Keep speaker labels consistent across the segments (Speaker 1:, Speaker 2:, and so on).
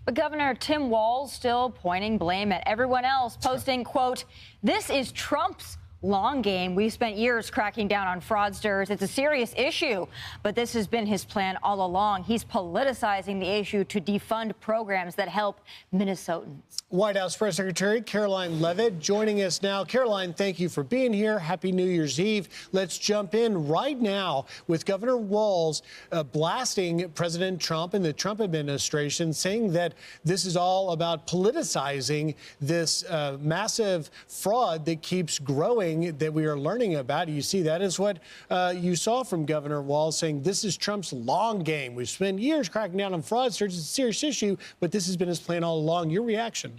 Speaker 1: But Governor Tim Walz still pointing blame at everyone else, posting, quote, "This is Trump's long game. We've spent years cracking down on fraudsters. It's a serious issue, but this has been his plan all along. He's politicizing the issue to defund programs that help Minnesotans."
Speaker 2: White House Press Secretary Caroline Leavitt joining us now. Caroline, thank you for being here. Happy New Year's Eve. Let's jump in right now with Governor Walz blasting President Trump and the Trump administration, saying that this is all about politicizing this massive fraud that keeps growing that we are learning about. You see, that is what you saw from Governor Walz, saying this is Trump's long game. We've spent years cracking down on fraudsters. It's a serious issue, but this has been his plan all along. Your reaction?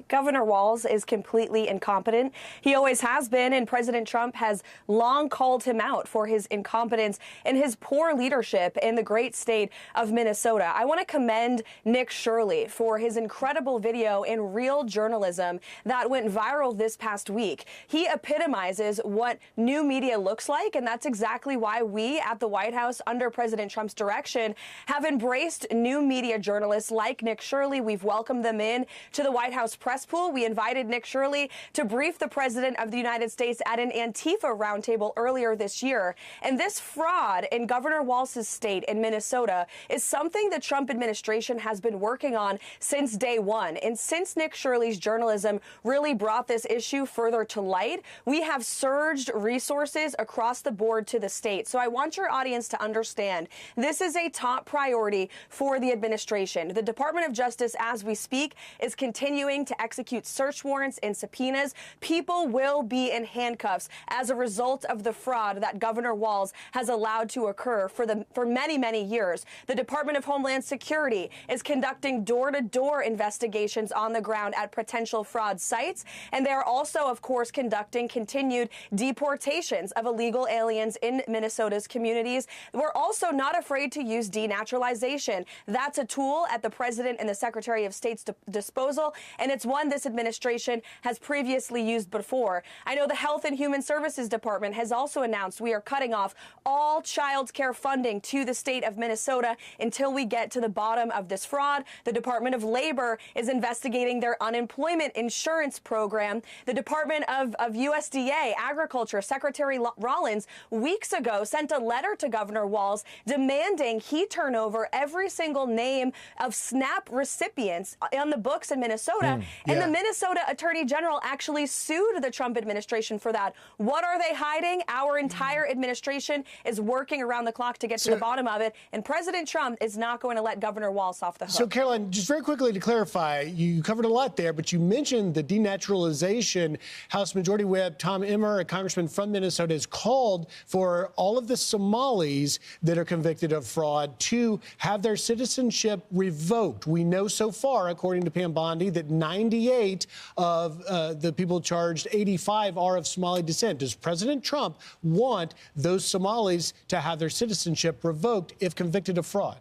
Speaker 3: Governor Walz is completely incompetent. He always has been, and President Trump has long called him out for his incompetence and his poor leadership in the great state of Minnesota. I want to commend Nick Shirley for his incredible video in Real Journalism that went viral this past week. He epitomizes what new media looks like, and that's exactly why we at the White House, under President Trump's direction, have embraced new media journalists like Nick Shirley. We've welcomed them in to the White House press pool. We invited Nick Shirley to brief the President of the United States at an Antifa roundtable earlier this year. And this fraud in Governor Walz's state in Minnesota is something the Trump administration has been working on since day one. And since Nick Shirley's journalism really brought this issue further to light, we have surged resources across the board to the state. So I want your audience to understand this is a top priority for the administration. The Department of Justice, as we speak, is continuing to execute search warrants and subpoenas. People will be in handcuffs as a result of the fraud that Governor Walz has allowed to occur for many, many years. The Department of Homeland Security is conducting door-to-door investigations on the ground at potential fraud sites, and they are also, of course, conducting continued deportations of illegal aliens in Minnesota's communities. We're also not afraid to use denaturalization. That's a tool at the President and the Secretary of State's disposal, and it's one this administration has previously used before. I know the Health and Human Services Department has also announced we are cutting off all child care funding to the state of Minnesota until we get to the bottom of this fraud. The Department of Labor is investigating their unemployment insurance program. The Department of USDA Agriculture Secretary Rollins weeks ago sent a letter to Governor Walz demanding he turn over every single name of SNAP recipients on the books in Minnesota. And the Minnesota Attorney General actually sued the Trump administration for that. What are they hiding? Our entire administration is working around the clock to get to the bottom of it, and President Trump is not going to let Governor Walz off the hook.
Speaker 2: So, Caroline, just very quickly to clarify, you covered a lot there, but you mentioned the denaturalization. House Majority Whip Tom Emmer, a congressman from Minnesota, has called for all of the Somalis that are convicted of fraud to have their citizenship revoked. We know so far, according to Pam Bondi, that 98 of the people charged, 85 are of Somali descent. Does President Trump want those Somalis to have their citizenship revoked if convicted of fraud?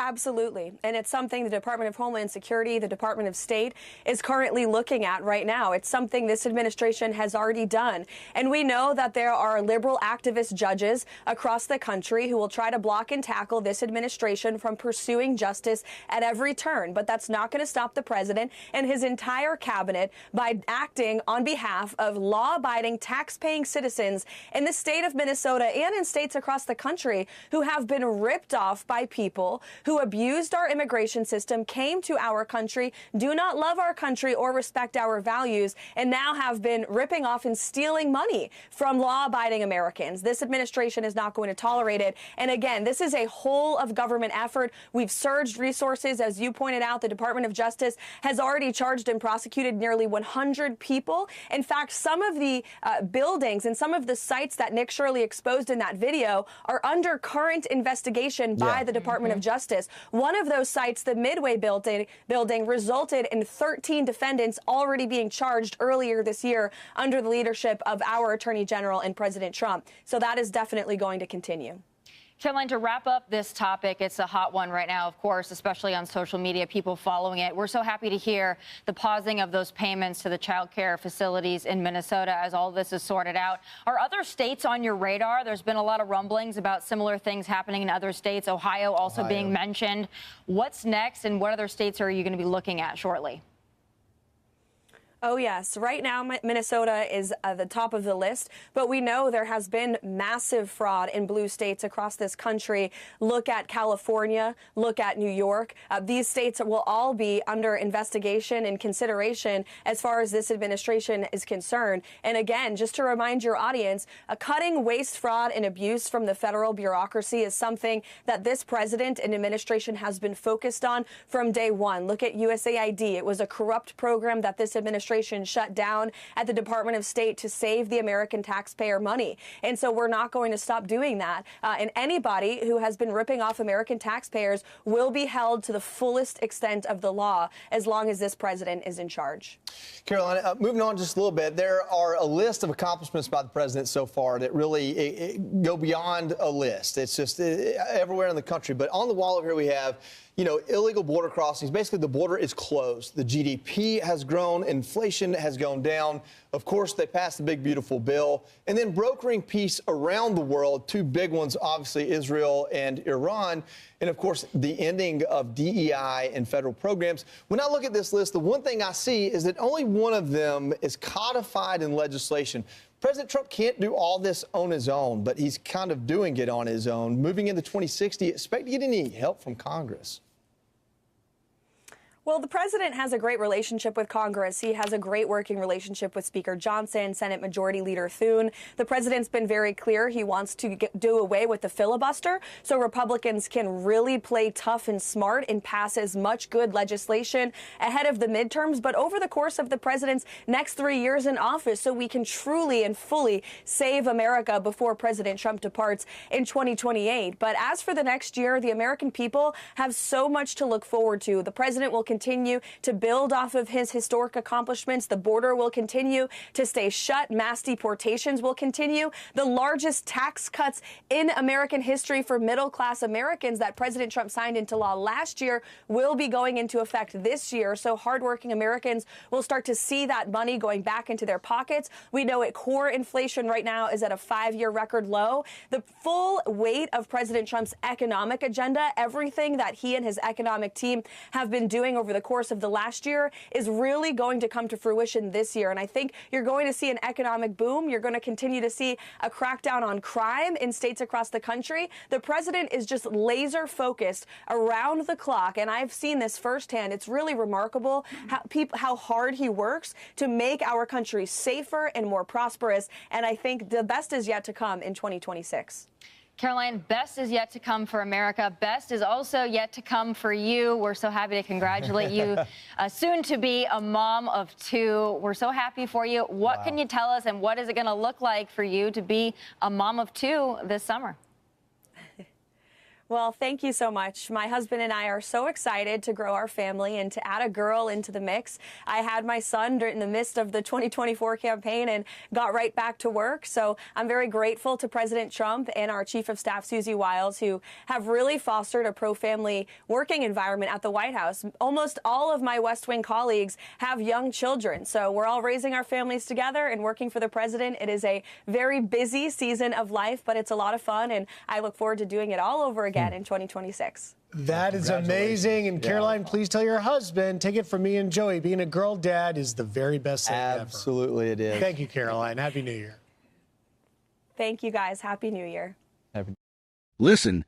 Speaker 3: Absolutely. And it's something the Department of Homeland Security, the Department of State is currently looking at right now. It's something this administration has already done. And we know that there are liberal activist judges across the country who will try to block and tackle this administration from pursuing justice at every turn. But that's not going to stop the president and his entire cabinet by acting on behalf of law-abiding, tax-paying citizens in the state of Minnesota and in states across the country who have been ripped off by people who abused our immigration system, came to our country, do not love our country or respect our values, and now have been ripping off and stealing money from law-abiding Americans. This administration is not going to tolerate it. And again, this is a whole of government effort. We've surged resources. As you pointed out, the Department of Justice has already charged and prosecuted nearly 100 people. In fact, some of the buildings and some of the sites that Nick Shirley exposed in that video are under current investigation by the Department of Justice. One of those sites, the Midway building, resulted in 13 defendants already being charged earlier this year under the leadership of our Attorney General and President Trump. So that is definitely going to continue.
Speaker 1: Caroline, to wrap up this topic, it's a hot one right now, of course, especially on social media, people following it. We're so happy to hear the pausing of those payments to the child care facilities in Minnesota as all this is sorted out. Are other states on your radar? There's been a lot of rumblings about similar things happening in other states, Ohio also being mentioned. What's next, and what other states are you going to be looking at shortly?
Speaker 3: Oh, yes. Right now, Minnesota is at the top of the list, but we know there has been massive fraud in blue states across this country. Look at California, look at New York. These states will all be under investigation and consideration as far as this administration is concerned. And again, just to remind your audience, cutting waste, fraud, and abuse from the federal bureaucracy is something that this president and administration has been focused on from day one. Look at USAID. It was a corrupt program that this administration shut down at the Department of State to save the American taxpayer money. And so we're not going to stop doing that. And anybody who has been ripping off American taxpayers will be held to the fullest extent of the law as long as this president is in charge.
Speaker 4: Caroline, moving on just a little bit, there are a list of accomplishments by the president so far that really go beyond a list. It's just everywhere in the country. But on the wall over here we have, you know, illegal border crossings. Basically, the border is closed. The GDP has grown. Inflation has gone down. Of course, they passed the big, beautiful bill. And then brokering peace around the world, two big ones, obviously, Israel and Iran. And, of course, the ending of DEI and federal programs. When I look at this list, the one thing I see is that only one of them is codified in legislation. President Trump can't do all this on his own, but he's kind of doing it on his own. Moving into 2060, expect to get any help from Congress?
Speaker 3: Well, the president has a great relationship with Congress. He has a great working relationship with Speaker Johnson, Senate Majority Leader Thune. The president's been very clear he wants to do away with the filibuster so Republicans can really play tough and smart and pass as much good legislation ahead of the midterms, but over the course of the president's next 3 years in office so we can truly and fully save America before President Trump departs in 2028. But as for the next year, the American people have so much to look forward to. The president will continue to build off of his historic accomplishments. The border will continue to stay shut. Mass deportations will continue. The largest tax cuts in American history for middle-class Americans that President Trump signed into law last year will be going into effect this year. So hardworking Americans will start to see that money going back into their pockets. We know core inflation right now is at a 5-year record low. The full weight of President Trump's economic agenda, everything that he and his economic team have been doing over the course of the last year, is really going to come to fruition this year. And I think you're going to see an economic boom. You're going to continue to see a crackdown on crime in states across the country. The president is just laser focused around the clock. And I've seen this firsthand. It's really remarkable how hard he works to make our country safer and more prosperous. And I think the best is yet to come in 2026.
Speaker 1: Caroline, best is yet to come for America. Best is also yet to come for you. We're so happy to congratulate you, soon to be a mom of 2. We're so happy for you. What can you tell us, and what is it going to look like for you to be a mom of 2 this summer?
Speaker 3: Well, thank you so much. My husband and I are so excited to grow our family and to add a girl into the mix. I had my son during the midst of the 2024 campaign and got right back to work. So I'm very grateful to President Trump and our Chief of Staff, Susie Wiles, who have really fostered a pro-family working environment at the White House. Almost all of my West Wing colleagues have young children. So we're all raising our families together and working for the president. It is a very busy season of life, but it's a lot of fun, and I look forward to doing it all over again in 2026.
Speaker 2: That is amazing. And Caroline, please tell your husband, take it from me and Joey, being a girl dad is the very best thing ever.
Speaker 4: Absolutely it is.
Speaker 2: Thank you, Caroline. Happy New Year.
Speaker 3: Thank you, guys. Happy New Year.
Speaker 5: Listen,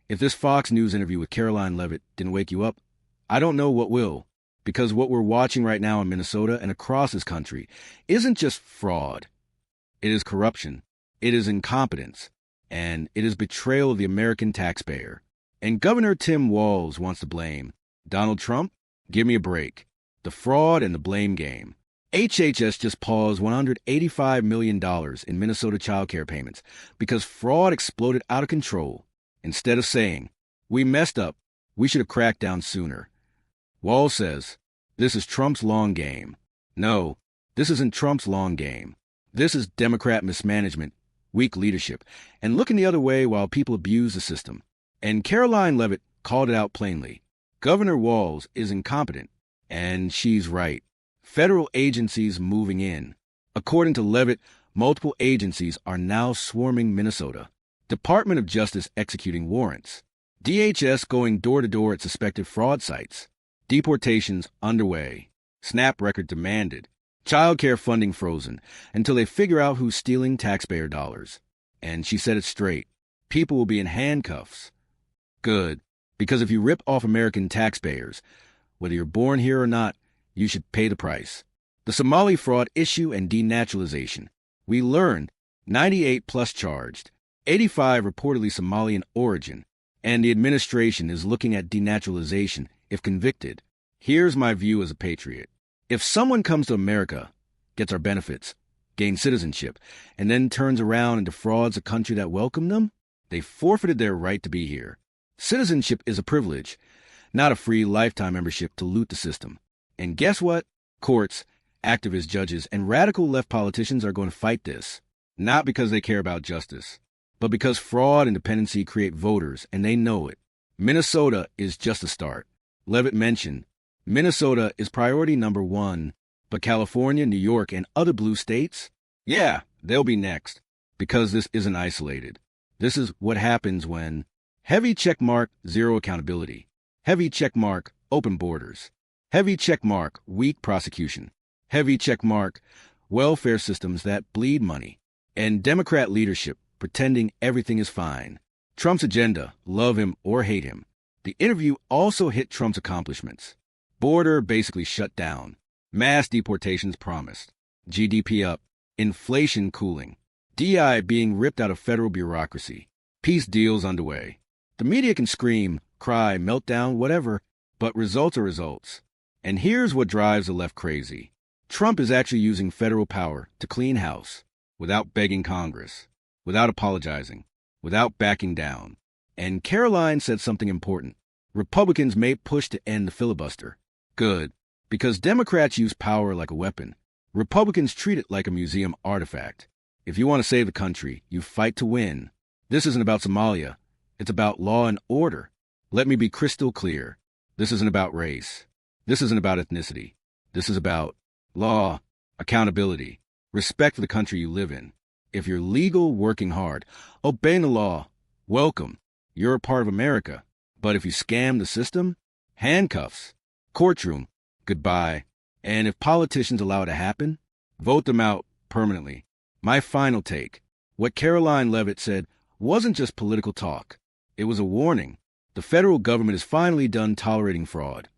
Speaker 5: if this Fox News interview with Caroline Levitt didn't wake you up, I don't know what will. Because what we're watching right now in Minnesota and across this country isn't just fraud. It is corruption. It is incompetence. And it is betrayal of the American taxpayer. And Governor Tim Walz wants to blame Donald Trump. Give me a break. The fraud and the blame game. HHS just paused $185 million in Minnesota child care payments because fraud exploded out of control. Instead of saying, we messed up, we should have cracked down sooner. Walz says, this is Trump's long game. No, this isn't Trump's long game. This is Democrat mismanagement weak leadership, and looking the other way while people abuse the system. And Caroline Leavitt called it out plainly. Governor Walz is incompetent, and she's right. Federal agencies moving in. According to Leavitt, multiple agencies are now swarming Minnesota. Department of Justice executing warrants. DHS going door-to-door at suspected fraud sites. Deportations underway. SNAP record demanded. Child care funding frozen until they figure out who's stealing taxpayer dollars. And she said it straight. People will be in handcuffs. Good, because if you rip off American taxpayers, whether you're born here or not, you should pay the price. The Somali fraud issue and denaturalization. We learned 98 plus charged, 85 reportedly Somali in origin, and the administration is looking at denaturalization if convicted. Here's my view as a patriot. If someone comes to America, gets our benefits, gains citizenship, and then turns around and defrauds a country that welcomed them, they forfeited their right to be here. Citizenship is a privilege, not a free lifetime membership to loot the system. And guess what? Courts, activist judges, and radical left politicians are going to fight this, not because they care about justice, but because fraud and dependency create voters, and they know it. Minnesota is just a start. Leavitt mentioned, Minnesota is priority number 1, but California, New York, and other blue states? Yeah, they'll be next, because this isn't isolated. This is what happens when heavy checkmark, zero accountability. Heavy checkmark, open borders. Heavy checkmark, weak prosecution. Heavy checkmark, welfare systems that bleed money. And Democrat leadership pretending everything is fine. Trump's agenda, love him or hate him. The interview also hit Trump's accomplishments. Border basically shut down. Mass deportations promised. GDP up. Inflation cooling. DI being ripped out of federal bureaucracy. Peace deals underway. The media can scream, cry, meltdown, whatever, but results are results. And here's what drives the left crazy. Trump is actually using federal power to clean house without begging Congress, without apologizing, without backing down. And Caroline said something important. Republicans may push to end the filibuster. Good, because Democrats use power like a weapon. Republicans treat it like a museum artifact. If you want to save the country, you fight to win. This isn't about Somalia. It's about law and order. Let me be crystal clear. This isn't about race. This isn't about ethnicity. This is about law, accountability, respect for the country you live in. If you're legal, working hard, obeying the law, welcome. You're a part of America. But if you scam the system, handcuffs. Courtroom, goodbye. And if politicians allow it to happen, vote them out permanently. My final take. What Caroline Leavitt said wasn't just political talk. It was a warning. The federal government is finally done tolerating fraud,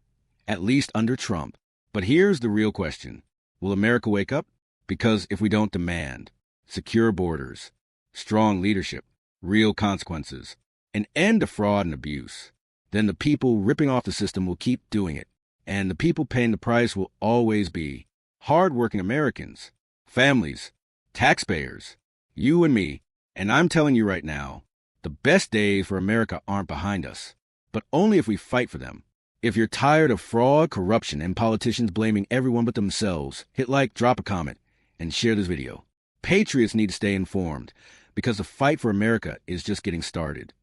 Speaker 5: at least under Trump. But here's the real question. Will America wake up? Because if we don't demand secure borders, strong leadership, real consequences, an end to fraud and abuse, then the people ripping off the system will keep doing it. And the people paying the price will always be hard-working Americans, families, taxpayers, you and me. And I'm telling you right now, the best days for America aren't behind us, but only if we fight for them. If you're tired of fraud, corruption, and politicians blaming everyone but themselves, hit like, drop a comment, and share this video. Patriots need to stay informed, because the fight for America is just getting started.